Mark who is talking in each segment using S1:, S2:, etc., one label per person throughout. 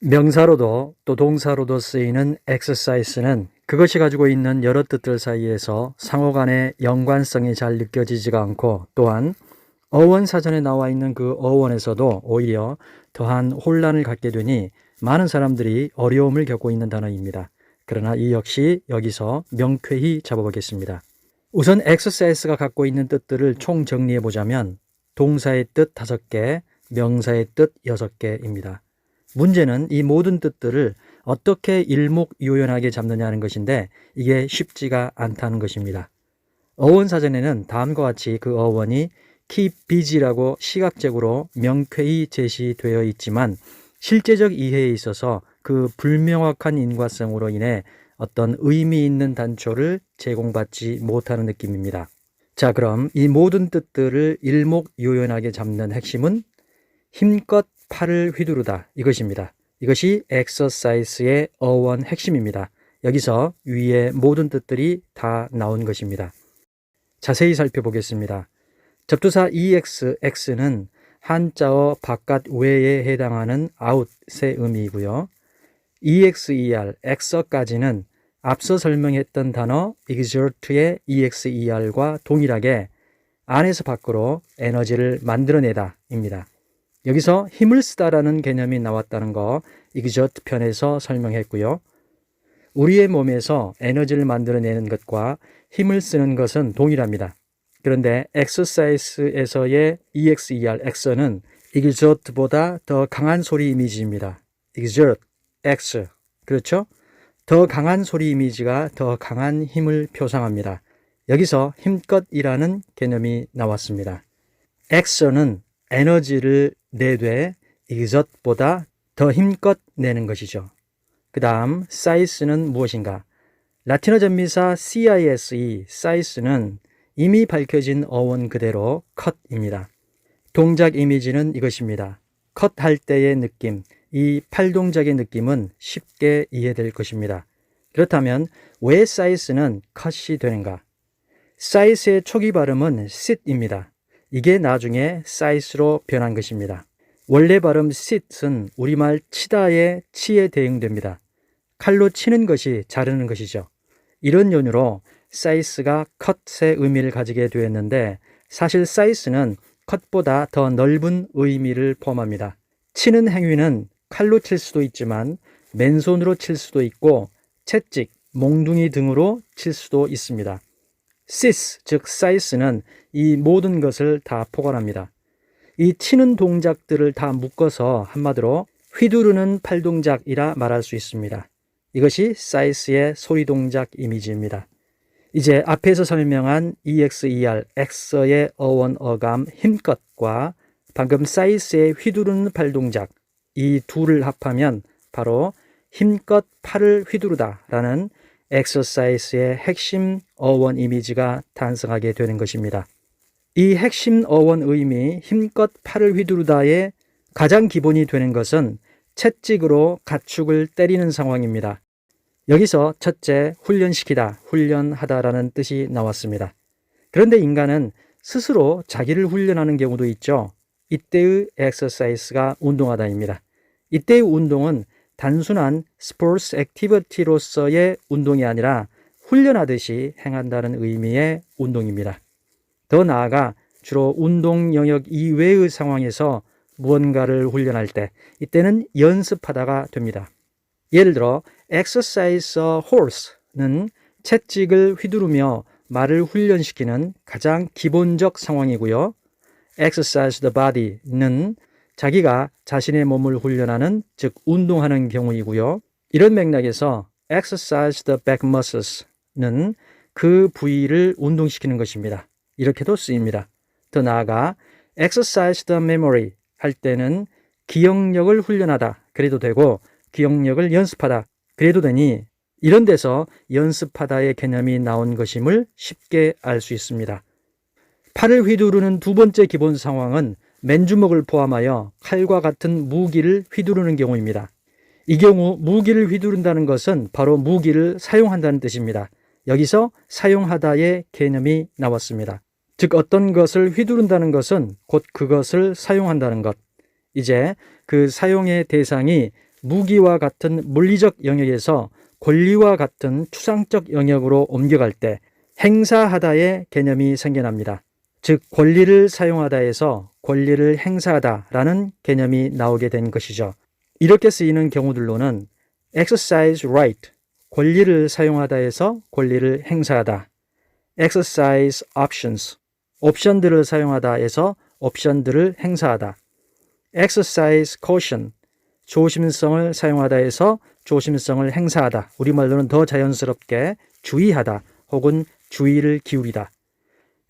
S1: 명사로도 또 동사로도 쓰이는 exercise는 그것이 가지고 있는 여러 뜻들 사이에서 상호 간의 연관성이 잘 느껴지지가 않고, 또한 어원 사전에 나와 있는 그 어원에서도 오히려 더한 혼란을 갖게 되니 많은 사람들이 어려움을 겪고 있는 단어입니다. 그러나 이 역시 여기서 명쾌히 잡아보겠습니다. 우선 exercise가 갖고 있는 뜻들을 총 정리해 보자면 동사의 뜻 5개, 명사의 뜻 6개입니다. 문제는 이 모든 뜻들을 어떻게 일목요연하게 잡느냐는 것인데 이게 쉽지가 않다는 것입니다. 어원사전에는 다음과 같이 그 어원이 keep busy라고 시각적으로 명쾌히 제시되어 있지만 실제적 이해에 있어서 그 불명확한 인과성으로 인해 어떤 의미 있는 단초를 제공받지 못하는 느낌입니다. 자, 그럼 이 모든 뜻들을 일목요연하게 잡는 핵심은 힘껏 팔을 휘두르다 이것입니다. 이것이 exercise의 어원 핵심입니다. 여기서 위의 모든 뜻들이 다 나온 것입니다. 자세히 살펴보겠습니다. 접두사 ex, x는 한자어 바깥 외에 해당하는 out의 의미이고요. exer, exer까지는 앞서 설명했던 단어 exert의 exer과 동일하게 안에서 밖으로 에너지를 만들어내다 입니다. 여기서 힘을 쓰다라는 개념이 나왔다는 거 exert 편에서 설명했고요. 우리의 몸에서 에너지를 만들어내는 것과 힘을 쓰는 것은 동일합니다. 그런데 exercise에서의 exer, exer는 exert보다 더 강한 소리 이미지입니다. exert, x, 그렇죠? 더 강한 소리 이미지가 더 강한 힘을 표상합니다. 여기서 힘껏이라는 개념이 나왔습니다. exer는 에너지를 내되 exert보다 더 힘껏 내는 것이죠. 그 다음 size는 무엇인가? 라틴어 전미사 cise, size는 이미 밝혀진 어원 그대로 cut입니다. 동작 이미지는 이것입니다. 컷할 때의 느낌, 이 팔동작의 느낌은 쉽게 이해될 것입니다. 그렇다면 왜 size는 cut이 되는가? size의 초기 발음은 sit입니다. 이게 나중에 size로 변한 것입니다. 원래 발음 sit은 우리말 치다의 치에 대응됩니다. 칼로 치는 것이 자르는 것이죠. 이런 연유로 size가 cut의 의미를 가지게 되었는데 사실 size는 cut보다 더 넓은 의미를 포함합니다. 치는 행위는 칼로 칠 수도 있지만 맨손으로 칠 수도 있고 채찍, 몽둥이 등으로 칠 수도 있습니다. seize, 즉 size는 이 모든 것을 다 포괄합니다. 이 치는 동작들을 다 묶어서 한마디로 휘두르는 팔동작이라 말할 수 있습니다. 이것이 size의 소리 동작 이미지입니다. 이제 앞에서 설명한 exer, exer의 어원 어감 힘껏과 방금 size의 휘두르는 팔동작, 이 둘을 합하면 바로 힘껏 팔을 휘두르다 라는 exercise의 핵심 어원 이미지가 탄생하게 되는 것입니다. 이 핵심 어원 의미 힘껏 팔을 휘두르다의 가장 기본이 되는 것은 채찍으로 가축을 때리는 상황입니다. 여기서 첫째, 훈련시키다, 훈련하다라는 뜻이 나왔습니다. 그런데 인간은 스스로 자기를 훈련하는 경우도 있죠. 이때의 exercise가 운동하다입니다. 이때의 운동은 단순한 스포츠 액티비티로서의 운동이 아니라 훈련하듯이 행한다는 의미의 운동입니다. 더 나아가 주로 운동 영역 이외의 상황에서 무언가를 훈련할 때 이때는 연습하다가 됩니다. 예를 들어 exercise a horse는 채찍을 휘두르며 말을 훈련시키는 가장 기본적 상황이고요. exercise the body는 자기가 자신의 몸을 훈련하는, 즉 운동하는 경우이고요. 이런 맥락에서 exercise the back muscles는 그 부위를 운동시키는 것입니다. 이렇게도 쓰입니다. 더 나아가 exercise the memory 할 때는 기억력을 훈련하다 그래도 되고 기억력을 연습하다 그래도 되니 이런 데서 연습하다의 개념이 나온 것임을 쉽게 알 수 있습니다. 팔을 휘두르는 두 번째 기본 상황은 맨주먹을 포함하여 칼과 같은 무기를 휘두르는 경우입니다. 이 경우 무기를 휘두른다는 것은 바로 무기를 사용한다는 뜻입니다. 여기서 사용하다의 개념이 나왔습니다. 즉 어떤 것을 휘두른다는 것은 곧 그것을 사용한다는 것. 이제 그 사용의 대상이 무기와 같은 물리적 영역에서 권리와 같은 추상적 영역으로 옮겨갈 때 행사하다의 개념이 생겨납니다. 즉 권리를 사용하다에서 권리를 행사하다라는 개념이 나오게 된 것이죠. 이렇게 쓰이는 경우들로는 exercise right, 권리를 사용하다에서 권리를 행사하다, exercise options, 옵션들을 사용하다에서 옵션들을 행사하다, exercise caution, 조심성을 사용하다에서 조심성을 행사하다, 우리말로는 더 자연스럽게 주의하다 혹은 주의를 기울이다,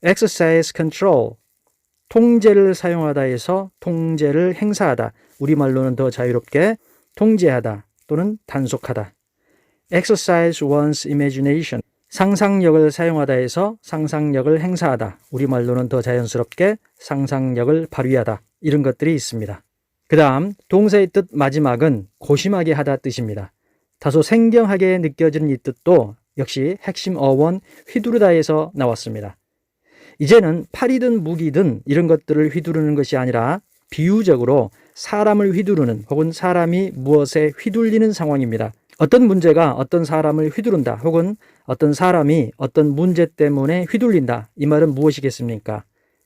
S1: exercise control, 통제를 사용하다에서 통제를 행사하다, 우리말로는 더 자유롭게 통제하다 또는 단속하다, exercise one's imagination, 상상력을 사용하다에서 상상력을 행사하다, 우리말로는 더 자연스럽게 상상력을 발휘하다, 이런 것들이 있습니다. 그 다음 동사의 뜻 마지막은 고심하게 하다 뜻입니다. 다소 생경하게 느껴지는 이 뜻도 역시 핵심 어원 휘두르다에서 나왔습니다. 이제는 팔이든 무기든 이런 것들을 휘두르는 것이 아니라 비유적으로 사람을 휘두르는 혹은 사람이 무엇에 휘둘리는 상황입니다. 어떤 문제가 어떤 사람을 휘두른다 혹은 어떤 사람이 어떤 문제 때문에 휘둘린다, 이 말은 무엇이겠습니까?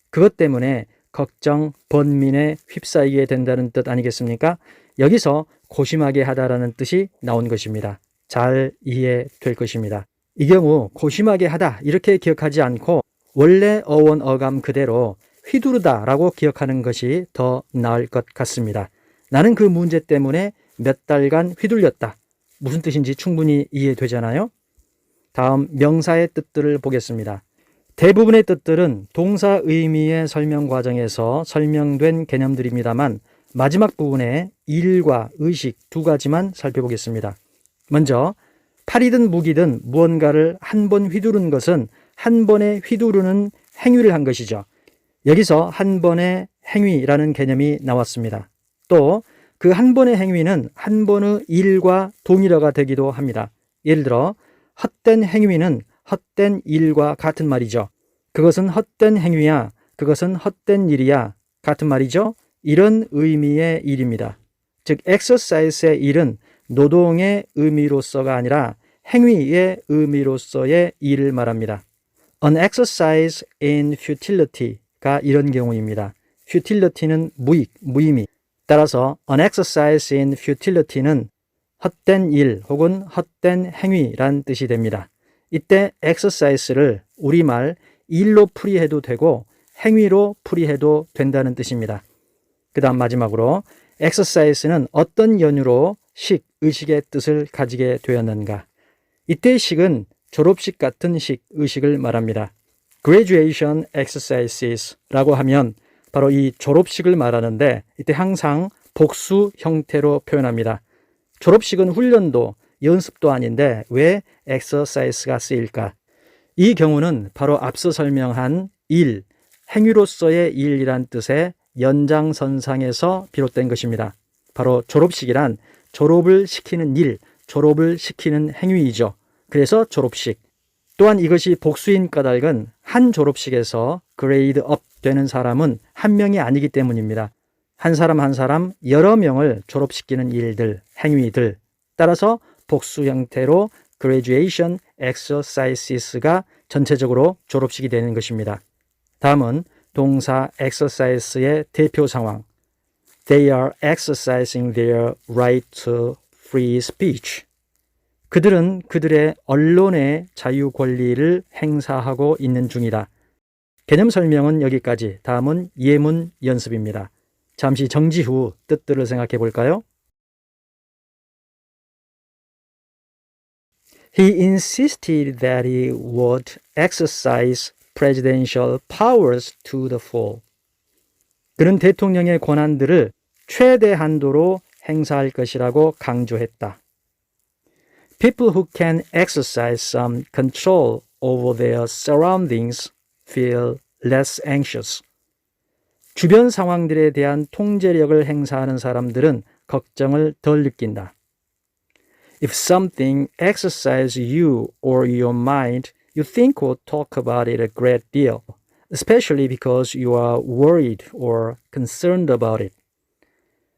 S1: 그것 때문에 걱정, 번민에 휩싸이게 된다는 뜻 아니겠습니까? 여기서 고심하게 하다라는 뜻이 나온 것입니다. 잘 이해될 것입니다. 이 경우 고심하게 하다 이렇게 기억하지 않고 원래 어원 어감 그대로 휘두르다라고 기억하는 것이 더 나을 것 같습니다. 나는 그 문제 때문에 몇 달간 휘둘렸다. 무슨 뜻인지 충분히 이해되잖아요? 다음 명사의 뜻들을 보겠습니다. 대부분의 뜻들은 동사 의미의 설명 과정에서 설명된 개념들입니다만 마지막 부분에 일과 의식 두 가지만 살펴보겠습니다. 먼저 팔이든 무기든 무언가를 한 번 휘두른 것은 한 번에 휘두르는 행위를 한 것이죠. 여기서 한 번의 행위라는 개념이 나왔습니다. 또 그 한 번의 행위는 한 번의 일과 동일어가 되기도 합니다. 예를 들어 헛된 행위는 헛된 일과 같은 말이죠. 그것은 헛된 행위야, 그것은 헛된 일이야, 같은 말이죠. 이런 의미의 일입니다. 즉 exercise의 일은 노동의 의미로서가 아니라 행위의 의미로서의 일을 말합니다. An exercise in futility가 이런 경우입니다. futility는 무익, 무의미. 따라서 an exercise in futility는 헛된 일 혹은 헛된 행위란 뜻이 됩니다. 이때 exercise를 우리말 일로 풀이해도 되고 행위로 풀이해도 된다는 뜻입니다. 그 다음 마지막으로 exercise는 어떤 연유로 식, 의식의 뜻을 가지게 되었는가. 이때의 식은 졸업식 같은 식, 의식을 말합니다. graduation exercises 라고 하면 바로 이 졸업식을 말하는데 이때 항상 복수 형태로 표현합니다. 졸업식은 훈련도 연습도 아닌데 왜 exercise가 쓰일까? 이 경우는 바로 앞서 설명한 일, 행위로서의 일이란 뜻의 연장선상에서 비롯된 것입니다. 바로 졸업식이란 졸업을 시키는 일, 졸업을 시키는 행위이죠. 그래서 졸업식. 또한 이것이 복수인 까닭은 한 졸업식에서 그레이드 업 되는 사람은 한 명이 아니기 때문입니다. 한 사람 한 사람 여러 명을 졸업시키는 일들, 행위들. 따라서 복수 형태로 graduation exercises가 전체적으로 졸업식이 되는 것입니다. 다음은 동사 exercise의 대표 상황. They are exercising their right to free speech. 그들은 그들의 언론의 자유 권리를 행사하고 있는 중이다. 개념 설명은 여기까지. 다음은 예문 연습입니다. 잠시 정지 후 뜻들을 생각해 볼까요? He insisted that he would exercise presidential powers to the full. 그는 대통령의 권한들을 최대한도로 행사할 것이라고 강조했다. People who can exercise some control over their surroundings feel less anxious. 주변 상황들에 대한 통제력을 행사하는 사람들은 걱정을 덜 느낀다. If something exercises you or your mind, you think or talk about it a great deal, especially because you are worried or concerned about it.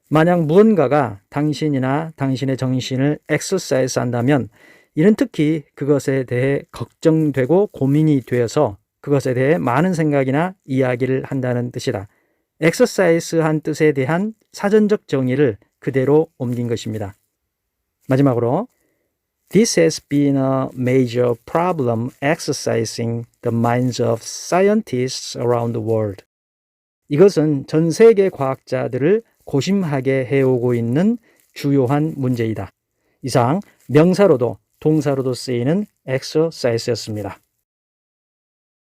S1: 만약 무언가가 당신이나 당신의 정신을 exercise 한다면 이는 특히 그것에 대해 걱정되고 고민이 되어서 그것에 대해 많은 생각이나 이야기를 한다는 뜻이다. exercise 한 뜻에 대한 사전적 정의를 그대로 옮긴 것입니다. 마지막으로 This has been a major problem exercising the minds of scientists around the world. 이것은 전 세계 과학자들을 고심하게 해오고 있는 주요한 문제이다. 이상 명사로도 동사로도 쓰이는 exercise였습니다.